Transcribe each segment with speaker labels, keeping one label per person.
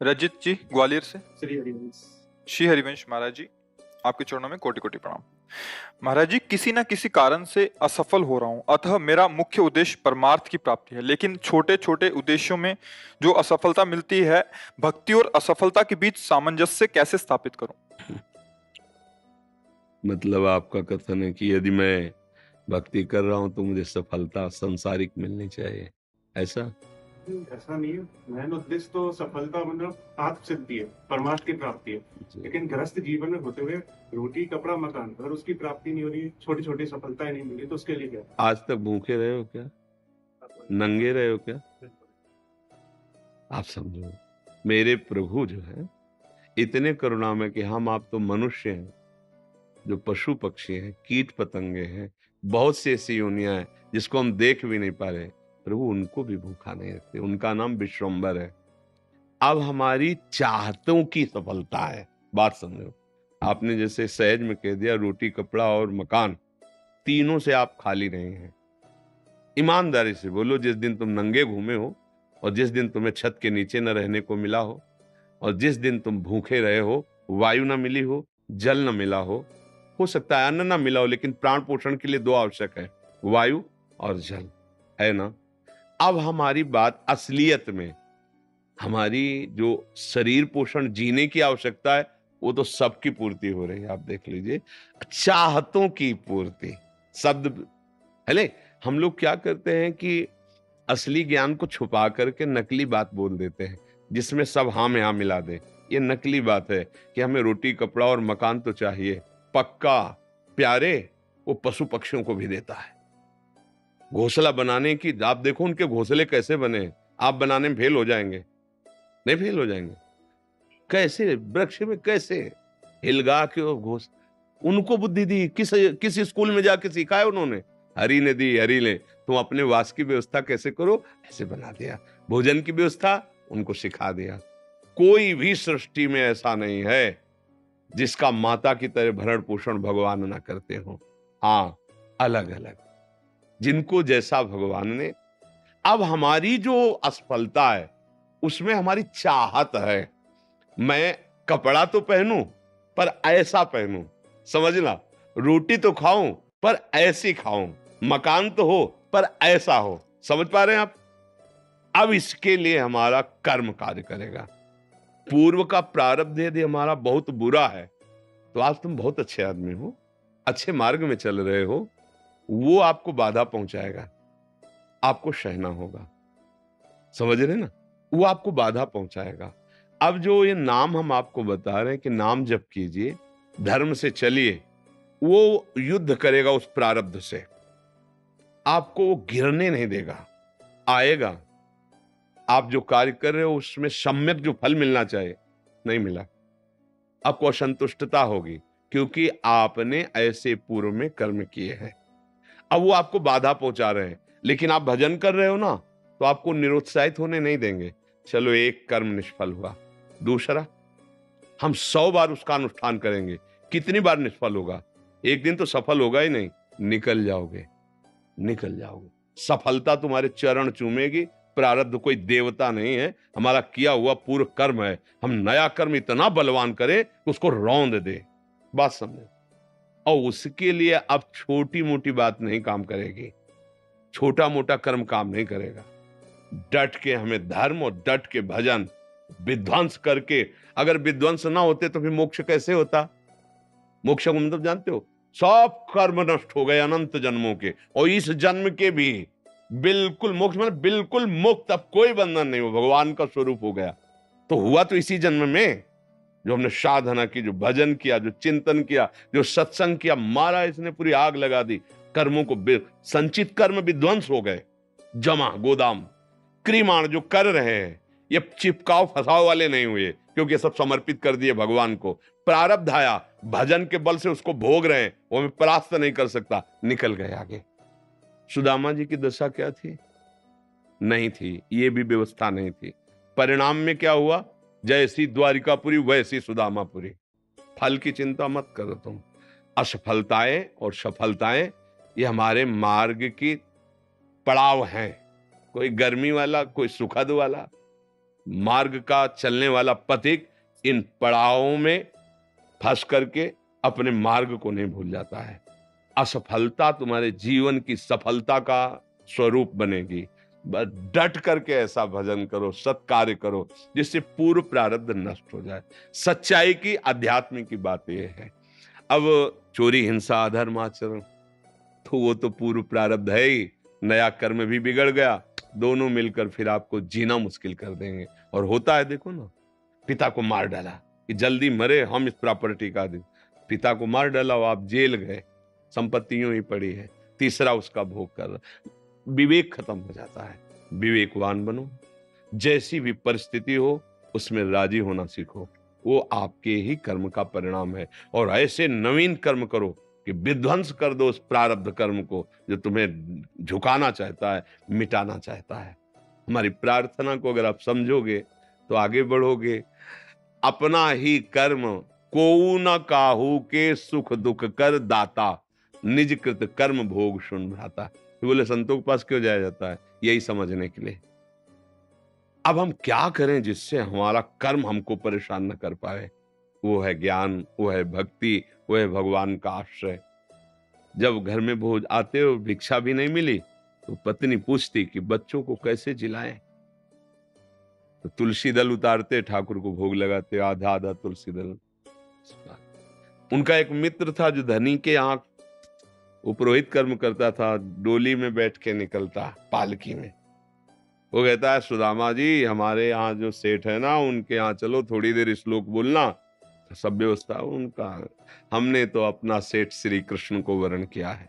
Speaker 1: रजित जी ग्वालियर से।
Speaker 2: श्री हरिवंश।
Speaker 1: श्री हरिवंश महाराज जी, आपके चरणों में कोटि कोटि प्रणाम। महाराज जी, किसी ना किसी कारण से असफल हो रहा हूं, अतः मेरा मुख्य उद्देश्य परमार्थ की प्राप्ति है, लेकिन छोटे छोटे उद्देश्यों में जो असफलता मिलती है, भक्ति और असफलता के बीच सामंजस्य कैसे स्थापित करूं?
Speaker 3: मतलब आपका कथन है कि यदि मैं भक्ति कर रहा हूं तो मुझे सफलता सांसारिक मिलनी चाहिए, ऐसा?
Speaker 2: ऐसा नहीं है। मेन उद्देश्य तो सफलता मतलब आत्म सिद्धि है, परमार्थ की प्राप्ति है। लेकिन गृहस्थ जीवन में होते हुए रोटी कपड़ा मकान, अगर उसकी प्राप्ति नहीं हो रही, छोटी छोटी सफलताएं नहीं मिली, तो उसके लिए क्या?
Speaker 3: आज तक भूखे रहे हो क्या? नंगे रहे हो क्या? आप समझो, मेरे प्रभु जो है इतने करुणामय कि हम आप तो मनुष्य हैं, जो पशु पक्षी हैं, कीट पतंगे हैं, बहुत सी ऐसी योनियां हैं जिसको हम देख भी नहीं पा रहे, प्रभु उनको भी भूखा नहीं रखते। उनका नाम विश्वम्बर है। अब हमारी चाहतों की सफलता है। बात समझो, आपने जैसे सहज में कह दिया रोटी कपड़ा और मकान, तीनों से आप खाली नहीं हैं। ईमानदारी से बोलो, जिस दिन तुम नंगे घूमे हो और जिस दिन तुम्हें छत के नीचे न रहने को मिला हो और जिस दिन तुम भूखे रहे हो, वायु न मिली हो, जल न मिला हो सकता है अन्न न मिला हो, लेकिन प्राण पोषण के लिए दो आवश्यक है, वायु और जल, है ना? अब हमारी बात असलियत में, हमारी जो शरीर पोषण जीने की आवश्यकता है वो तो सबकी पूर्ति हो रही है। आप देख लीजिए, चाहतों की पूर्ति शब्द हेले। हम लोग क्या करते हैं कि असली ज्ञान को छुपा करके नकली बात बोल देते हैं, जिसमें सब हाँ में हाँ मिला दे। ये नकली बात है कि हमें रोटी कपड़ा और मकान तो चाहिए, पक्का प्यारे वो पशु पक्षियों को भी देता है। घोंसला बनाने की, आप देखो उनके घोंसले कैसे बने, आप बनाने में फेल हो जाएंगे। नहीं फेल हो जाएंगे? कैसे वृक्ष में कैसे हिलगा के वो घोष, उनको बुद्धि दी, किस स्कूल में जाके सिखाया उन्होंने? हरि ने दी, हरि ले। तुम अपने वास की व्यवस्था कैसे करो, ऐसे बना दिया। भोजन की व्यवस्था उनको सिखा दिया। कोई भी सृष्टि में ऐसा नहीं है जिसका माता की तरह भरण पोषण भगवान ना करते हो। हाँ, अलग अलग जिनको जैसा भगवान ने। अब हमारी जो असफलता है उसमें हमारी चाहत है, मैं कपड़ा तो पहनूं पर ऐसा पहनूं, समझना, रोटी तो खाऊं पर ऐसी खाऊं, मकान तो हो पर ऐसा हो। समझ पा रहे हैं आप? अब इसके लिए हमारा कर्म कार्य करेगा। पूर्व का प्रारब्ध यदि हमारा बहुत बुरा है तो आज तुम बहुत अच्छे आदमी हो, अच्छे मार्ग में चल रहे हो, वो आपको बाधा पहुंचाएगा, आपको सहना होगा। समझ रहे ना? वो आपको बाधा पहुंचाएगा। अब जो ये नाम हम आपको बता रहे हैं कि नाम जप कीजिए, धर्म से चलिए, वो युद्ध करेगा उस प्रारब्ध से, आपको वो गिरने नहीं देगा, आएगा। आप जो कार्य कर रहे हो उसमें सम्यक जो फल मिलना चाहिए नहीं मिला, आपको असंतुष्टता होगी, क्योंकि आपने ऐसे पूर्व में कर्म किए हैं। अब वो आपको बाधा पहुंचा रहे हैं, लेकिन आप भजन कर रहे हो ना, तो आपको निरुत्साहित होने नहीं देंगे। चलो एक कर्म निष्फल हुआ, दूसरा हम 100 बार उसका अनुष्ठान करेंगे, कितनी बार निष्फल होगा? एक दिन तो सफल होगा ही नहीं, निकल जाओगे, निकल जाओगे। सफलता तुम्हारे चरण चूमेगी। प्रारब्ध कोई देवता नहीं है, हमारा किया हुआ पूर्व कर्म है। हम नया कर्म इतना बलवान करें कि उसको रौंद दे। बात समझे? और उसके लिए अब छोटी मोटी बात नहीं काम करेगी, छोटा मोटा कर्म काम नहीं करेगा। डट के हमें धर्म और डट के भजन विध्वंस करके, अगर विध्वंस ना होते तो फिर मोक्ष कैसे होता? मोक्ष का मतलब जानते हो? सब कर्म नष्ट हो गए अनंत जन्मों के, और इस जन्म के भी बिल्कुल मोक्ष, मतलब बिल्कुल मुक्त, अब कोई बंधन नहीं हो, भगवान का स्वरूप हो गया। तो हुआ तो इसी जन्म में, जो हमने साधना की, जो भजन किया, जो चिंतन किया, जो सत्संग किया, मारा इसने पूरी आग लगा दी। कर्मों को संचित कर्म विध्वंस हो गए, जमा गोदाम क्रीमाण जो कर रहे हैं, ये चिपकाव फसाव वाले नहीं हुए, क्योंकि ये सब समर्पित कर दिए भगवान को। प्रारब्ध आया, भजन के बल से उसको भोग रहे हैं, वो हमें परास्त नहीं कर सकता, निकल गए आगे। सुदामा जी की दशा क्या थी? नहीं थी, ये भी व्यवस्था नहीं थी। परिणाम में क्या हुआ? जैसी द्वारिकापुरी वैसी सुदामापुरी। फल की चिंता मत करो तुम। असफलताएं और सफलताएं ये हमारे मार्ग की पड़ाव हैं, कोई गर्मी वाला, कोई सुखद वाला। मार्ग का चलने वाला पथिक इन पड़ावों में फंस करके अपने मार्ग को नहीं भूल जाता है। असफलता तुम्हारे जीवन की सफलता का स्वरूप बनेगी। बस डट करके ऐसा भजन करो, सत्कार्य करो जिससे पूर्व प्रारब्ध नष्ट हो जाए। सच्चाई की, आध्यात्मिक की बात यह है। अब चोरी, हिंसा, अधर्म आचरण तो वो तो पूर्व प्रारब्ध है ही, नया कर्म भी बिगड़ गया, दोनों मिलकर फिर आपको जीना मुश्किल कर देंगे। और होता है, देखो ना, पिता को मार डाला कि जल्दी मरे हम इस प्रॉपर्टी का दिन, पिता को मार डाला और आप जेल गए, संपत्ति यूं ही पड़ी है, तीसरा उसका भोग कर रहा। विवेक खत्म हो जाता है। विवेकवान बनो, जैसी भी परिस्थिति हो उसमें राजी होना सीखो, वो आपके ही कर्म का परिणाम है। और ऐसे नवीन कर्म करो कि विध्वंस कर दो उस प्रारब्ध कर्म को जो तुम्हें झुकाना चाहता है, मिटाना चाहता है। हमारी प्रार्थना को अगर आप समझोगे तो आगे बढ़ोगे। अपना ही कर्म कोऊ न काहू के सुख दुख कर दाता, निज कृत कर्म भोग सुन भ्राता। तो बोले संतों के पास क्यों जाया जाता है? यही समझने के लिए। अब हम क्या करें जिससे हमारा कर्म हमको परेशान न कर पाए? वो है ज्ञान, वो है भक्ति, वो है भगवान का आश्रय। जब घर में भोज आते हो, भिक्षा भी नहीं मिली तो पत्नी पूछती कि बच्चों को कैसे जिलाएं। तो तुलसी दल उतारते, ठाकुर को भोग लगाते, आधा आधा तुलसी दल। उनका एक मित्र था जो धनी के यहाँ वो पुरोहित कर्म करता था, डोली में बैठ के निकलता, पालकी में। वो कहता है, सुदामा जी हमारे यहाँ जो सेठ है ना, उनके यहाँ चलो, थोड़ी देर श्लोक बोलना। तो सब व्यवस्था उनका, हमने तो अपना सेठ श्री कृष्ण को वरण किया है,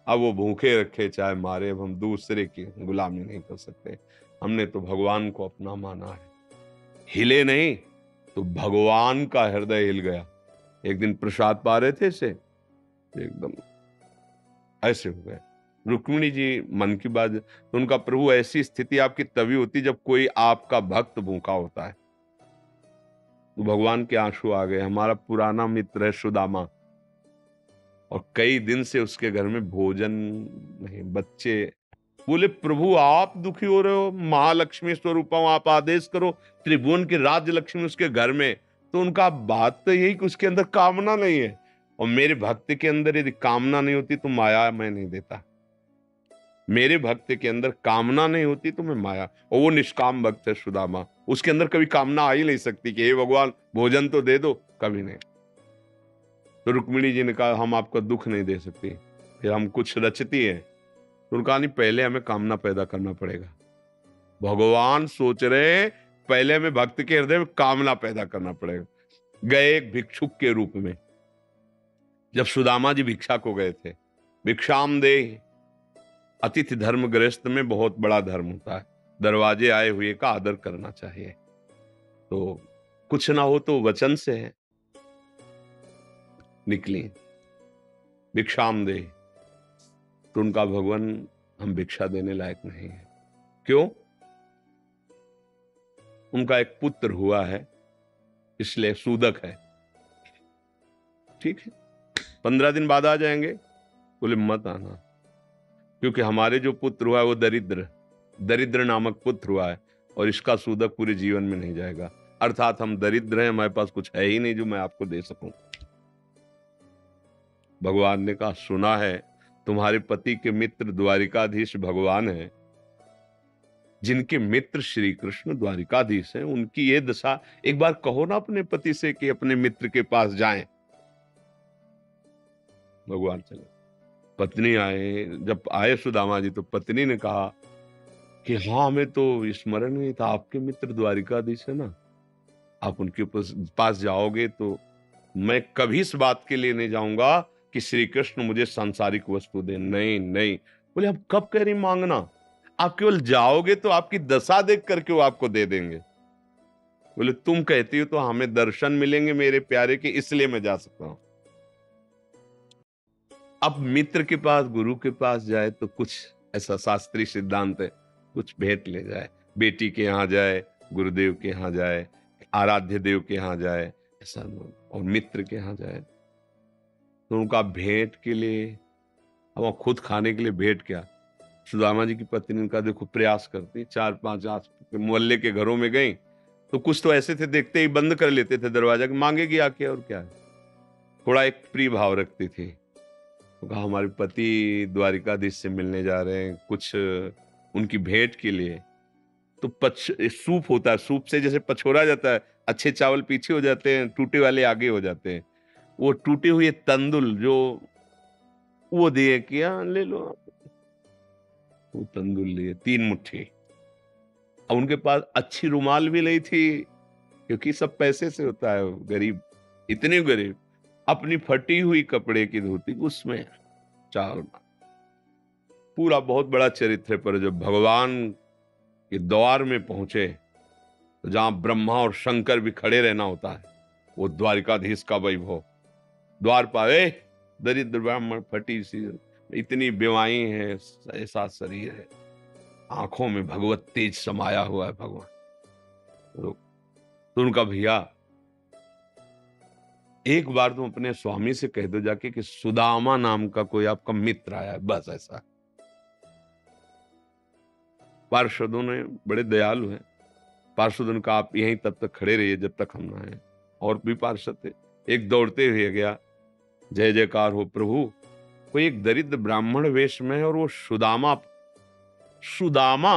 Speaker 3: अब वो भूखे रखे चाहे मारे, अब हम दूसरे की गुलामी नहीं कर सकते, हमने तो भगवान को अपना माना है। हिले नहीं तो भगवान का हृदय हिल गया। एक दिन प्रसाद पा रहे थे से एकदम ऐसे हो गए। रुक्मिणी जी मन की बात, तो उनका प्रभु ऐसी स्थिति आपकी तभी होती जब कोई आपका भक्त भूखा होता है। तो भगवान के आंसू आ गए। हमारा पुराना मित्र है सुदामा, और कई दिन से उसके घर में भोजन नहीं, बच्चे। बोले प्रभु आप दुखी हो रहे हो, महालक्ष्मी स्वरूप आप आदेश करो, त्रिभुवन की राज्य लक्ष्मी उसके घर में। तो उनका बात तो यही कि उसके अंदर कामना नहीं है, और मेरे भक्त के अंदर यदि कामना नहीं होती तो माया मैं नहीं देता। मेरे भक्त के अंदर कामना नहीं होती तो मैं माया, और वो निष्काम भक्त है सुदामा, उसके अंदर कभी कामना आ ही नहीं सकती कि हे भगवान भोजन तो दे दो, कभी नहीं। तो रुक्मिणी जी ने कहा हम आपका दुख नहीं दे सकते, फिर हम कुछ रचती है। तो उनका नहीं, पहले हमें कामना पैदा करना पड़ेगा। भगवान सोच रहे पहले हमें भक्त के हृदय में कामना पैदा करना पड़ेगा। गए एक भिक्षुक के रूप में, जब सुदामा जी भिक्षा को गए थे, भिक्षाम दे, अतिथि धर्म गृहस्थ में बहुत बड़ा धर्म होता है, दरवाजे आए हुए का आदर करना चाहिए। तो कुछ ना हो तो वचन से है, निकली भिक्षाम दे। तो उनका भगवान हम भिक्षा देने लायक नहीं है। क्यों? उनका एक पुत्र हुआ है, इसलिए सूदक है। ठीक है, 15 दिन बाद आ जाएंगे। बोले मत आना, क्योंकि हमारे जो पुत्र हुआ है वो दरिद्र नामक पुत्र हुआ है, और इसका सूदक पूरे जीवन में नहीं जाएगा। अर्थात हम दरिद्र हैं, हमारे पास कुछ है ही नहीं जो मैं आपको दे सकूं। भगवान ने कहा सुना है तुम्हारे पति के मित्र द्वारिकाधीश भगवान है, जिनके मित्र श्री कृष्ण द्वारिकाधीश हैं, उनकी ये दशा, एक बार कहो ना अपने पति से कि अपने मित्र के पास जाएं। भगवान चले, पत्नी आए। जब आए सुदामा जी तो पत्नी ने कहा कि हाँ हमें तो स्मरण नहीं था, आपके मित्र द्वारिकाधीश है ना, आप उनके पास जाओगे तो मैं कभी इस बात के लिए नहीं जाऊंगा कि श्री कृष्ण मुझे सांसारिक वस्तु दे। नहीं नहीं। बोले हम कब कह रही मांगना, आप केवल जाओगे तो आपकी दशा देख करके वो आपको दे देंगे। बोले तुम कहती हो तो हमें दर्शन मिलेंगे मेरे प्यारे के, इसलिए मैं जा सकता हूं। अब मित्र के पास, गुरु के पास जाए तो कुछ ऐसा शास्त्रीय सिद्धांत है, कुछ भेंट ले जाए। बेटी के यहाँ जाए, गुरुदेव के यहाँ जाए, आराध्य देव के यहाँ जाए, ऐसा, और मित्र के यहाँ जाए तो उनका भेंट के लिए, अब खुद खाने के लिए भेंट क्या। सुदामा जी की पत्नी ने कहा देखो प्रयास करती, 4-5 आस मोहल्ले के घरों में गई, तो कुछ तो ऐसे थे, देखते ही बंद कर लेते थे दरवाजा, मांगेगी आके और क्या है। थोड़ा एक प्रिय भाव रखती थी। तो कहा हमारे पति द्वारिकाधीश से मिलने जा रहे हैं, कुछ उनकी भेंट के लिए। तो सूप होता है, सूप से जैसे पछोरा जाता है, अच्छे चावल पीछे हो जाते हैं, टूटे वाले आगे हो जाते हैं। वो टूटे हुए तंदुल जो वो दिए कि हाँ ले लो आप। वो तंदुल लिए 3 मुट्ठी। और उनके पास अच्छी रुमाल भी नहीं थी, क्योंकि सब पैसे से होता है, गरीब, इतने गरीब। अपनी फटी हुई कपड़े की धोती, उसमें चावल। पूरा बहुत बड़ा चरित्र। पर जब भगवान के द्वार में पहुंचे, तो जहां ब्रह्मा और शंकर भी खड़े रहना होता है, वो द्वारिकाधीश का वैभव। द्वार पाए दरिद्र ब्राह्मण, फटी सी, इतनी बेवाई है, ऐसा शरीर है, आंखों में भगवत तेज समाया हुआ है भगवान। तो उनका भैया, एक बार तुम अपने स्वामी से कह दो जाके कि सुदामा नाम का कोई आपका मित्र आया है, बस ऐसा। पार्षदों ने, बड़े दयालु हैं, पार्षदों ने कहा आप यहीं तब तक खड़े रहिए जब तक हम ना आए। और भी पार्षद थे। एक दौड़ते हुए गया, जय जयकार हो प्रभु, कोई एक दरिद्र ब्राह्मण वेश में है और वो सुदामा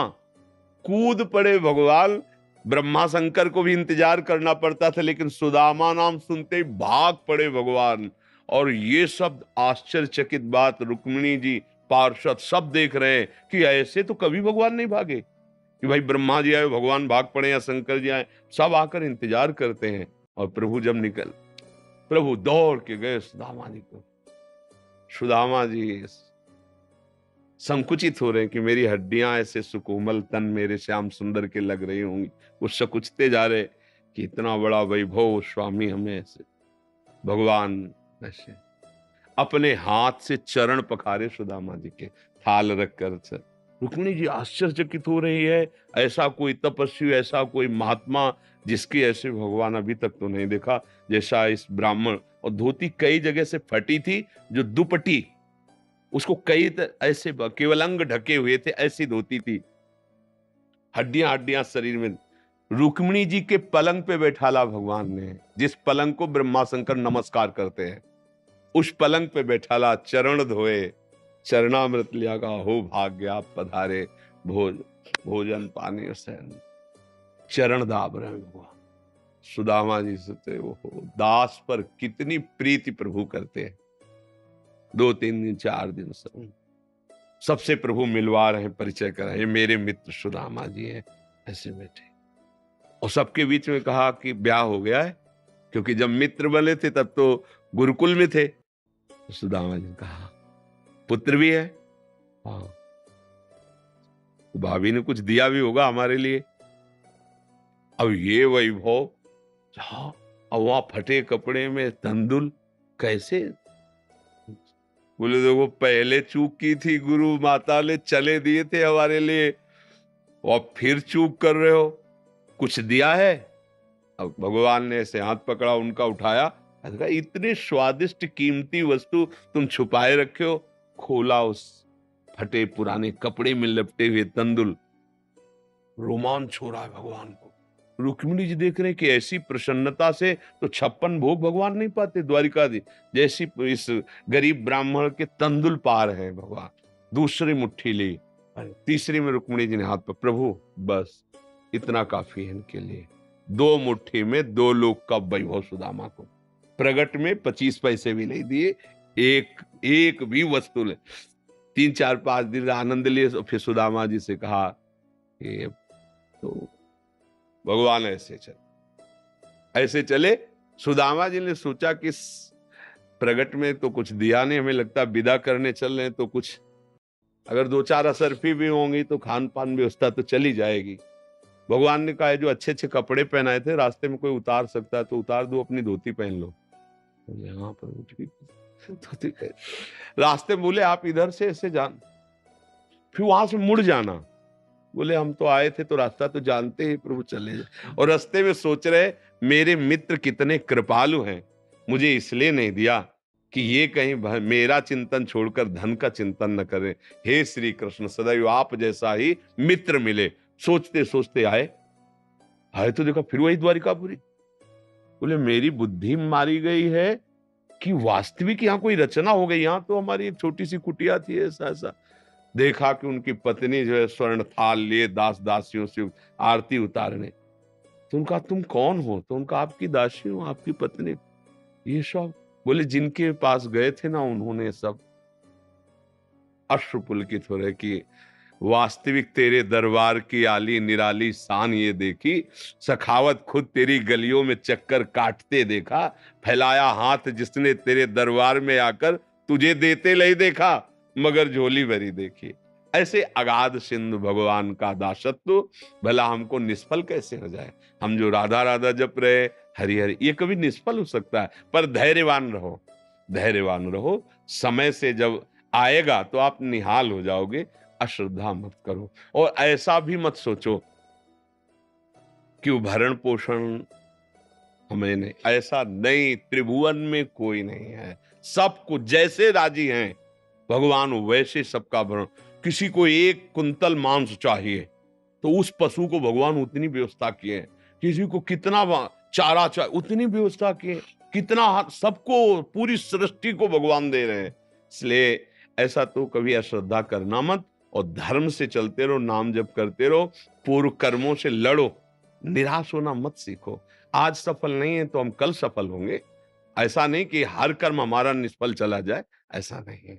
Speaker 3: कूद पड़े भगवान। ब्रह्मा शंकर को भी इंतजार करना पड़ता था, लेकिन सुदामा नाम सुनते ही भाग पड़े भगवान। और ये सब आश्चर्यचकित बात रुक्मिणी जी, पार्षद सब देख रहे हैं कि ऐसे तो कभी भगवान नहीं भागे, कि भाई ब्रह्मा जी आए भगवान भाग पड़े या शंकर जी आए, सब आकर इंतजार करते हैं। और प्रभु जब प्रभु दौड़ के गए सुदामा जी को। सुदामा जी संकुचित हो रहे हैं कि मेरी हड्डियां ऐसे सुकोमल, तन मेरे श्याम सुंदर के लग रही होंगी। वो सकुचते जा रहे कि इतना बड़ा वैभव स्वामी हमें ऐसे। भगवान ऐसे अपने हाथ से चरण पखारे सुदामा जी के, थाल रखकर। रुक्मिणी जी आश्चर्यचकित हो रही है, ऐसा कोई तपस्वी, ऐसा कोई महात्मा जिसकी ऐसे भगवान अभी तक तो नहीं देखा जैसा इस ब्राह्मण। और धोती कई जगह से फटी थी, जो दुपट्टी उसको कई ऐसे केवल अंग ढके हुए थे, ऐसी धोती थी, हड्डियां शरीर में। रुक्मिणी जी के पलंग पे बैठाला भगवान ने, जिस पलंग को ब्रह्मा शंकर नमस्कार करते हैं, उस पलंग पे बैठाला, चरण धोए, चरणामृत लिया, का हो भाग्य आप पधारे, भोजन पानी सैन, चरण दाब रहे भगवान। सुदामा जी सोचते वो दास पर कितनी प्रीति प्रभु करते हैं। 2-3 दिन 4 दिन सबसे प्रभु मिलवा रहे हैं, परिचय करा, ये मेरे मित्र सुदामा जी हैं, ऐसे बैठे। और सबके बीच में कहा कि ब्याह हो गया है, क्योंकि जब मित्र बने थे तब तो गुरुकुल में थे। तो सुदामा जी ने कहा पुत्र भी है, हाँ, तो भाभी ने कुछ दिया भी होगा हमारे लिए। अब ये वैभव, अब वहां फटे कपड़े में तंदुल कैसे? बोले देखो पहले चूक की थी, गुरु माता ने चले दिए थे हमारे लिए, और फिर चूक कर रहे हो, कुछ दिया है? अब भगवान ने ऐसे हाथ पकड़ा, उनका उठाया, इतने स्वादिष्ट कीमती वस्तु तुम छुपाए रखे हो। खोला, उस फटे पुराने कपड़े में लपटे हुए तंदुल, रोमांच हो रहा है भगवान को। रुक्मिणी जी देख रहे हैं कि ऐसी प्रसन्नता से तो 56 भोग भगवान नहीं पाते द्वारिकाधीश, जैसी इस गरीब ब्राह्मण के तंदुल पार है भगवान। दूसरी मुट्ठी ली, तीसरी में रुक्मिणी जी ने हाथ पर, प्रभु बस इतना काफी है इनके लिए। 2 मुट्ठी में 2 लोग का वैभव सुदामा को। प्रगट में 25 पैसे भी नहीं दिए, एक भी वस्तु ले। 3-4-5 दिन आनंद लिए। फिर सुदामा जी से कहा कि तो भगवान ऐसे चले। सुदामा जी ने सोचा कि प्रगट में तो कुछ दिया नहीं, हमें लगता विदा करने चल रहे हैं, तो कुछ अगर 2-4 असरफी भी होंगी तो खान पान व्यवस्था तो चली जाएगी। भगवान ने कहा जो अच्छे अच्छे कपड़े पहनाए थे, रास्ते में कोई उतार सकता है तो उतार दो, अपनी धोती पहन लो। यहाँ पर धोती पहन, रास्ते में बोले आप इधर से ऐसे जान, फिर वहां से मुड़ जाना। बोले हम तो आए थे तो रास्ता तो जानते ही प्रभु, चले जाए। और रास्ते में सोच रहे मेरे मित्र कितने कृपालु हैं, मुझे इसलिए नहीं दिया कि ये कहीं मेरा चिंतन छोड़कर धन का चिंतन न करें। हे श्री कृष्ण, सदैव आप जैसा ही मित्र मिले। सोचते सोचते आए, आए तो देखा फिर वही द्वारिकापुरी। बोले मेरी बुद्धि मारी गई है कि वास्तविक यहाँ कोई रचना हो गई। यहाँ तो हमारी एक छोटी सी कुटिया थी, ऐसा ऐसा। देखा कि उनकी पत्नी जो है स्वर्ण थाल लिए दास दासियों से आरती उतारने। तो उनका तुम कौन हो? तो उनका आपकी दासी हूं, आपकी पत्नी। ये सब बोले जिनके पास गए थे ना, उन्होंने सब अश्रु पुलकित हो रहे कि वास्तविक तेरे दरबार की आली निराली शान ये देखी, सखावत खुद तेरी गलियों में चक्कर काटते देखा, फैलाया हाथ जिसने तेरे दरबार में आकर तुझे देते नहीं देखा, मगर झोली भरी देखी। ऐसे अगाध सिंधु भगवान का दासत्व भला हमको निष्फल कैसे हो जाए? हम जो राधा राधा जप रहे, हरि हरि, ये कभी निष्फल हो सकता है। पर धैर्यवान रहो, धैर्यवान रहो। समय से जब आएगा तो आप निहाल हो जाओगे। अश्रद्धा मत करो और ऐसा भी मत सोचो कि वो भरण पोषण हमें नहीं, ऐसा नहीं। त्रिभुवन में कोई नहीं है, सब कुछ जैसे राजी हैं भगवान वैसे सबका भरण। किसी को 1 कुंतल मांस चाहिए तो उस पशु को भगवान उतनी व्यवस्था किए। किसी को कितना चारा चाहिए उतनी व्यवस्था किए। कितना सबको, पूरी सृष्टि को भगवान दे रहे हैं। इसलिए ऐसा तो कभी अश्रद्धा करना मत और धर्म से चलते रहो, नाम जप करते रहो, पूर्व कर्मों से लड़ो, निराश होना मत सीखो। आज सफल नहीं है तो हम कल सफल होंगे। ऐसा नहीं कि हर कर्म हमारा निष्फल चला जाए, ऐसा नहीं है।